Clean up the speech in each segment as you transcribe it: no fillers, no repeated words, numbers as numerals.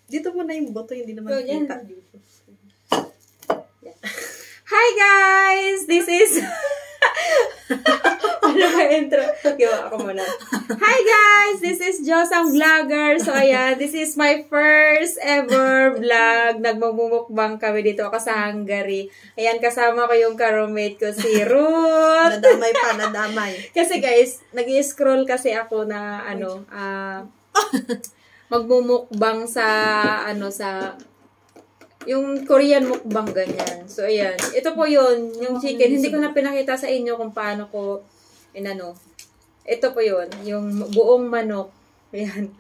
Dito mo na yung boto, hindi naman kita dito. Yeah. Hi guys! This is... Ano ba intro? Gawa ako muna. Hi guys! This is Josang Vlogger. So ayan, this is my first ever vlog. Nagmumukbang kami dito ako sa Hungary. Ayan, kasama ko yung ka-roommate ko, si Ruth. Nadamay pa, nadamay. Kasi guys, nag-scroll kasi ako na magmumukbang sa yung Korean mukbang ganyan. So ayan, ito po yun, yung chicken. Hindi ko na pinakita sa inyo kung paano ko ito po yun, yung buong manok. Ayan.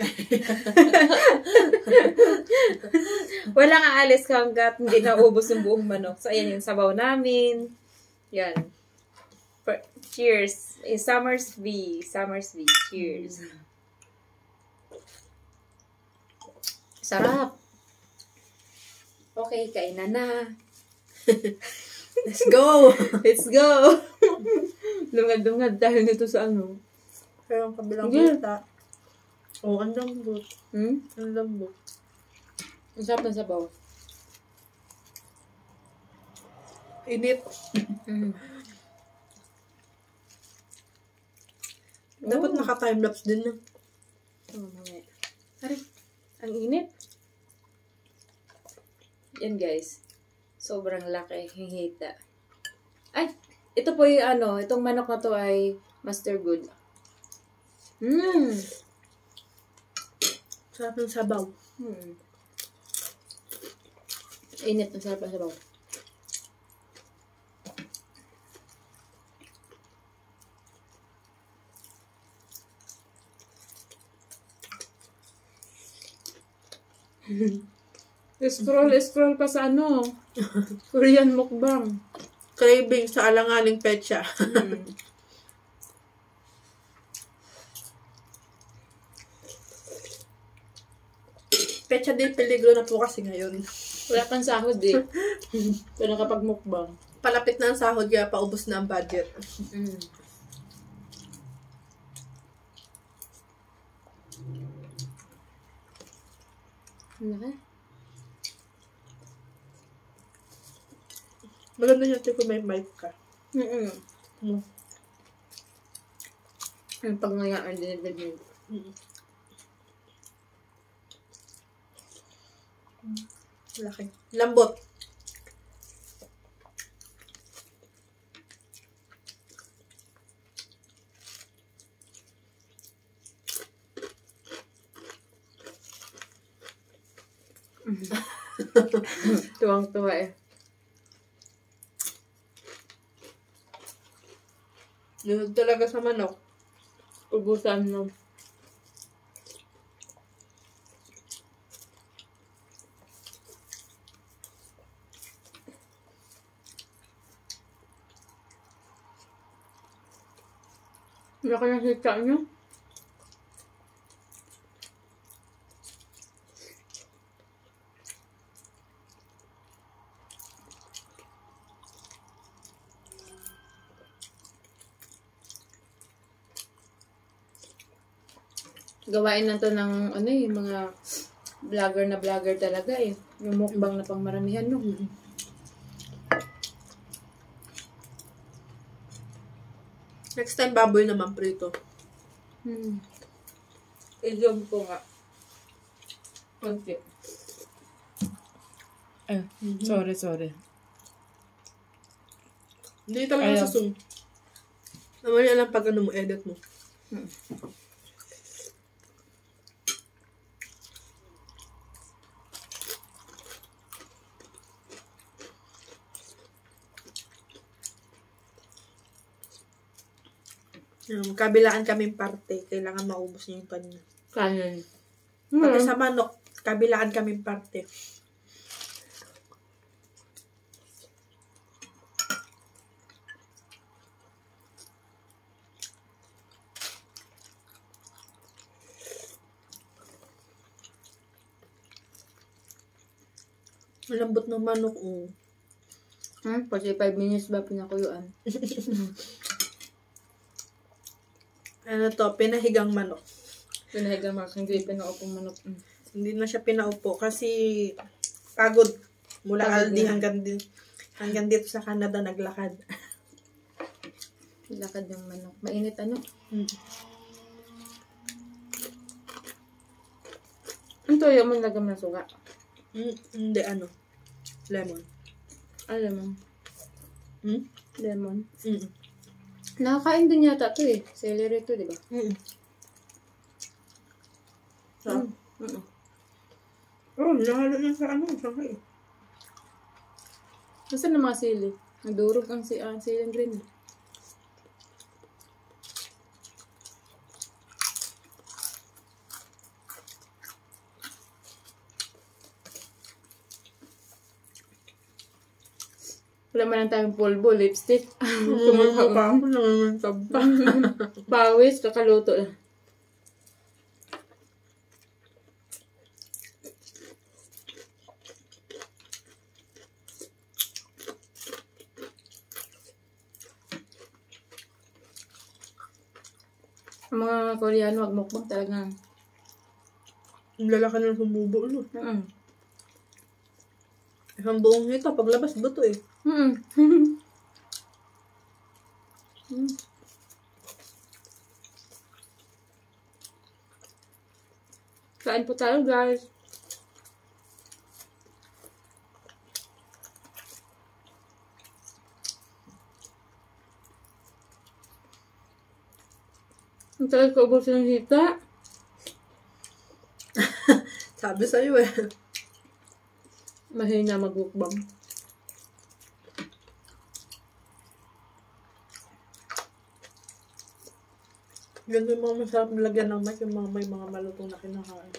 Walang aalis hanggat hindi naubos yung buong manok. So ayan yung sabaw namin. Yan. Cheers. Summersby. Cheers. Sarap. Okay, kainan na. Let's go! Let's go! Lungad-lungad dahil nito sa ano. Pero ang kabilang kita. Oh, ang lambot. Ang lambot. Ang sarap ng sabaw. Init. Dapat naka-timelapse din na. Mamaya. Aray, ang init. Yan guys. Sobrang laki. Hihita. Ay! Ito po yung itong manok na to ay Master Good. Sarap ng sabaw. Init. Ang sarap ng sabaw. Scroll pa sa Korean mukbang. Craving sa alanganing petsa. Petsa din peligro na po kasi ngayon. Wala pang sahod eh. Pero kapag mukbang. Palapit na ang sahod kaya paubos na ang budget. Maganda yung kung may mic ka. Yung pangayaan din. Laki. Lambot. Tuwang-tuwa eh. Yun talaga sa manok. Ubusan no. Wala ka nakita nyo? Gawain na to ng mga vlogger talaga eh. Yung mukbang na pangmaramihan no. Next time baboy naman prito. I-zoom ko nga. Okay. Sorry. Hindi talaga sa zoom. Naman yan lang pag mo edit mo. Kabilaan kaming parte. Kailangan maubos niya yung kanya. Kanin. Pati sa manok, kabilaan kaming parte. Malambot ng manok. Kasi 5 minutes ba pinakuyuan? Ano to? Pinahigang manok. Pinahigang manok. Hindi pinaupong manok. Hindi na siya pinaupo kasi pagod. Mula Pagod Aldi na. hanggang dito sa Canada naglakad. Lakad ng manok. Mainit ano? Mm. Ang toyo mo lagam ng suga. Hindi ano. Lemon. Alam mo. Hmm? Lemon. Mm. Nakakain din yata to eh. Celery to, di ba? Mm. So, Mm. oh, nahalo na sa ano, sa hay. Basta na mga sili. Nadurog ang sili green. Wala man lang tayong pulbo, lipstick. Kumaka pa ako, nangangantab pa. Pawis, kakaluto lang. Ang mga Koreano, wag mukbang talaga. Ang lalaki ng sumubo, no? Isang buong hito, paglabas buto eh. Kain po tayo, guys. Ang tagal ko ubusin ng hita. Sabi sa'yo eh. Mahina mag-mukbang. Ganun yung mga masarap nilagyan ng mic, yung mga may mga malutong na kinakain.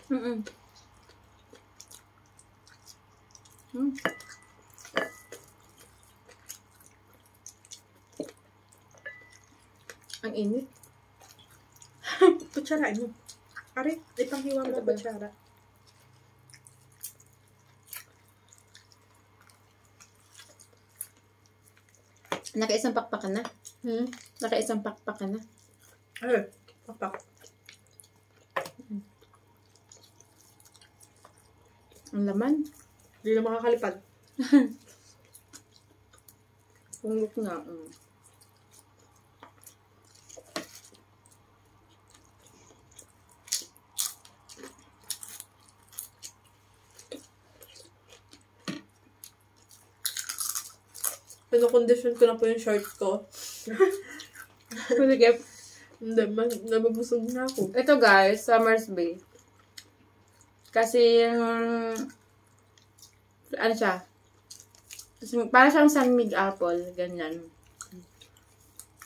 Ang init. Kutsarain mo. Pare, ipanghiwa mo sa kutsara. Nakaisang pakpak ka na. Nakaisang pakpak ka na. Ay, papak. Ang laman. Hindi na makakalipad. Kung look nga. Pinakondisyon ko na po yung short ko. Sige. Hindi, nababusog na ako. Ito guys, Summersby. Kasi ano siya? Para siyang sunmig apple. Ganyan.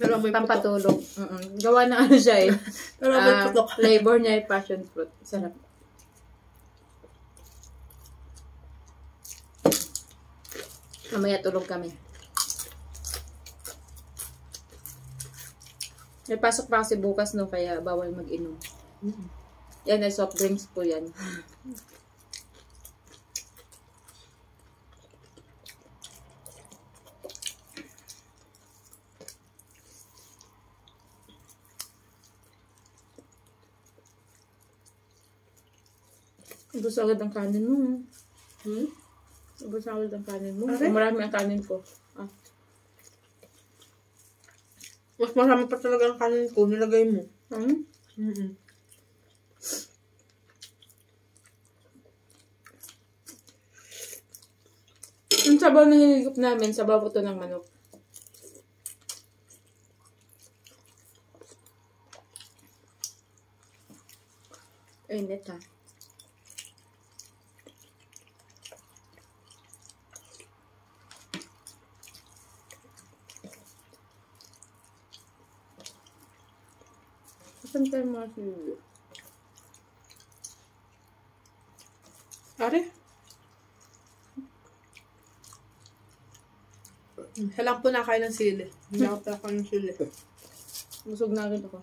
Pero may putok. Pampatulog. Gawa na ano siya eh. Pero may putok. Flavor niya ay passion fruit. Sarap. Mamaya tulog kami. May pasok pa kasi bukas no, kaya bawal mag-inom. Yan ay soft drinks po yan. Ubus agad ang kanin mo. Ubus agad ang kanin mo. Okay. Marami ang kanin ko. Mas marami pa talaga ang kanin ko, nilagay mo. Yung sabaw na hinigop namin, sabaw po ito ng manok. Init ha. Saan tayo mga sili? Are? Siya lang po nakain ng sili. Hindi ako nakain ng sili. Busog na agad ako.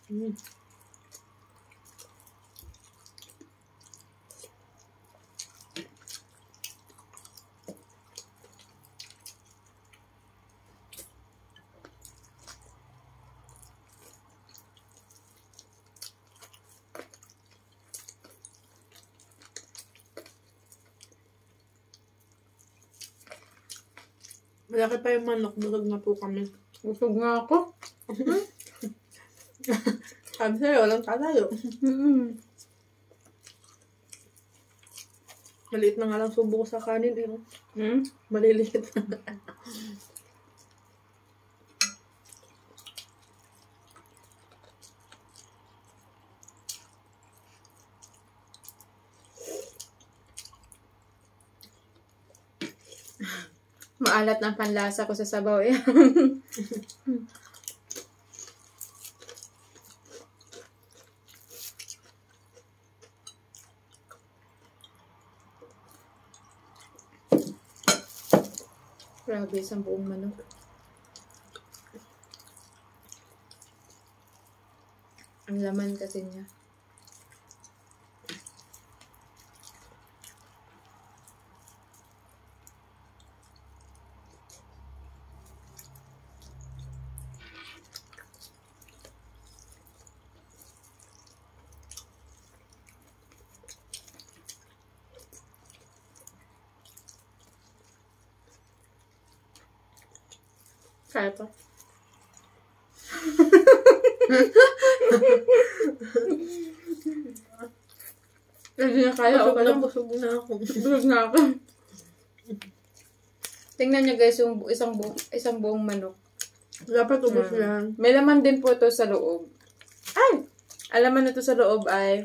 Mm. Malaki pa yung manok. Busog na po kami. Busog nga ako. Sabi sa'yo, walang katayo. Maliit na nga lang subo ko sa kanin. Eh. Maliliit na. Maalat ng panlasa ko sa sabaw. Eh. Grabe, isang buong manok. Ang laman kasi niya. Kaya pa. Hindi na kaya. Busog na, busog na ako. Busog na ako. Tingnan niyo guys, yung isang buong manok. Dapat ubos yan. May laman din po ito sa loob. Ay! Alaman nito sa loob ay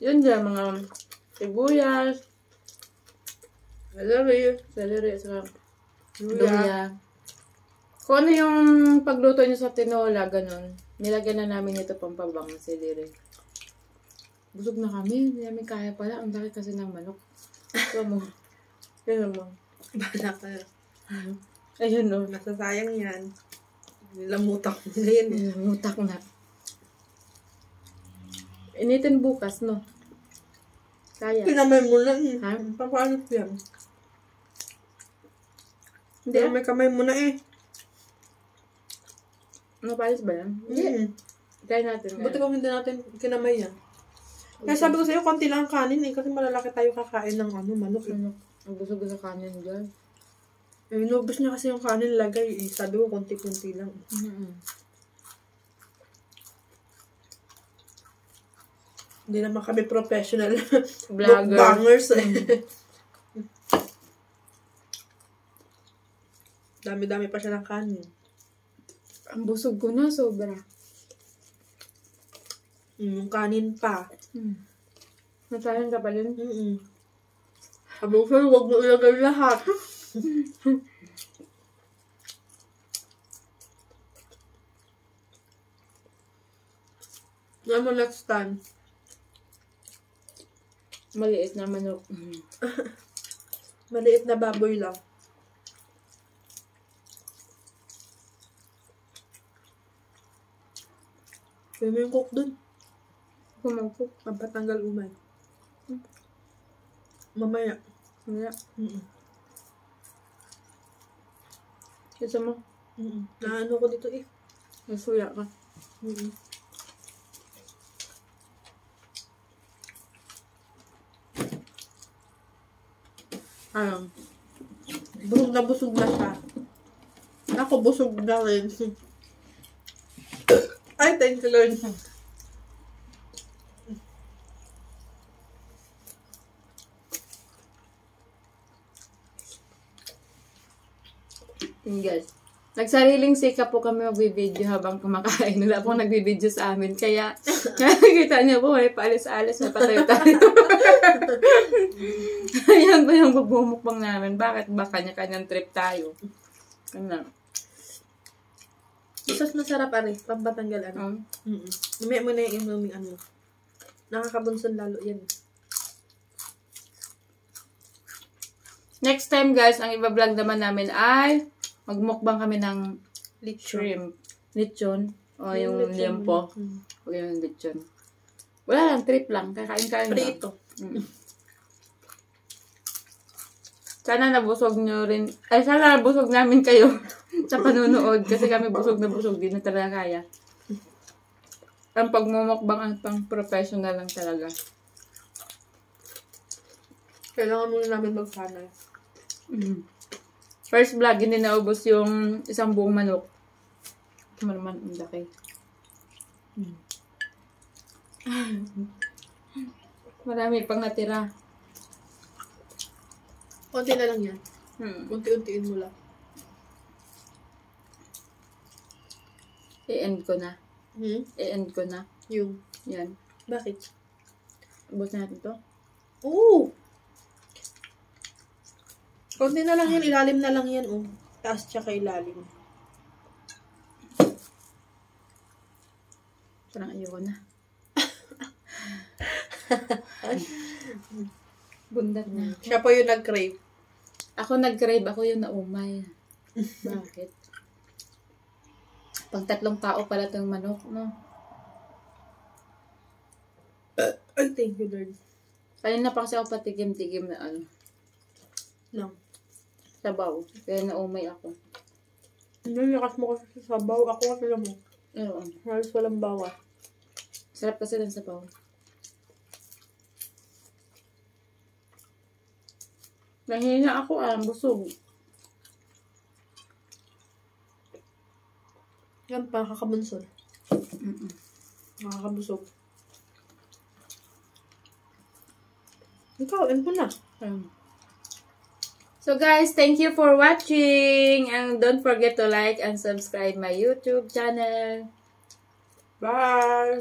yun dyan, mga sibuyas, celery, saka luya. Kung ano yung pagluto nyo sa tinola, ganun. Nilagyan na namin ito pampabang na celery. Busog na kami. Hindi namin kaya pala. Ang laki kasi ng manok. Ito mo. Yan mo. Bala ka. Ayun o. Nasasayang yan. Nilamutak mo na yan. Nilamutak na. Initin bukas, no? Kaya. Kinamay mo na. Ha? Paano yan? Hindi. May kamay mo na eh. Napalis ba yan? Hindi. Try natin. Buti kung hindi natin kinamay yan. Kaya sabi ko sa'yo, konti lang kanin eh. Kasi malalaki tayo kakain ng manok eh. Ang busog sa kanin dyan. Eh, inubos niya kasi yung kanin lagay eh. Sabi ko, konti-konti lang. Hindi naman kami professional vloggers eh. Dami-dami pa siya ng kanin. Ang busog ko na, sobra. Yung kanin pa. Nasayan ka pa yun? Sabi ko sa'yo, huwag mo ilagay lahat. Ano next time? Maliit na manok. Maliit na baboy lang. Kaya mo yung cook dun. Kumangkok. Pampatanggal umay. Mamaya. Wala. Kasi mo? Naano ko dito eh. Nasuya ka. Busog na siya. Ako busog na rin. Ay, thank you Lord. Guys, nagsariling sikap po kami mag-video habang kumakain. Wala pong nag-video sa amin. Kaya, nakikita niyo po, may paalis-alis, may patayo-tayo. Ayan po yung bubumukbang namin. Bakit ba kanya-kanyang trip tayo? Ano? Isas masarap ari, pampatanggal ano. Mamaya mo na yung inuming ano. Nakakabunson lalo yan. Next time guys, ang iba-vlog naman namin ay magmukbang kami ng Lechon. shrimp. Lechon. O yung liempo. O yung lechon. Wala lang, trip lang. Kakain-kain lang. Prito. Sana nabusog nyo rin. Ay, sana nabusog namin kayo sa panunood. Kasi kami busog na busog. Di na talaga kaya. Ang pagmumukbang ang pang professional lang talaga. Kailangan muna namin magsanay. First vlog, hindi naubos yung isang buong manok. Naman, ang laki. Marami pang natira. Konti na lang yan. Unti-untiin mo lang. I-end ko na. I-end ko na. Yung. Yan. Bakit? Ubos natin to. Oo! Konti na lang yan. Ilalim na lang yan. Taas tsaka ilalim. Parang ayoko na. Bundat na. Siya po yung nag-crave. Ako nag-crave. Ako yung naumay. Bakit? Pag 3 tao pala itong manok, no? Ay, thank you, Lord. Kanina pa kasi ako patikim-tikim na Lang. sabaw. Kaya naumay ako. Hindi, lakas mo kasi sa sabaw. Ako kasi lang mo. Oo. Halos walang bawa. Sarap kasi ng sabaw. Nahihina ako busog. Yan pa, kakabunsol. Nakakabusog. Ikaw, mo na. So guys, thank you for watching. And don't forget to like and subscribe my YouTube channel. Bye!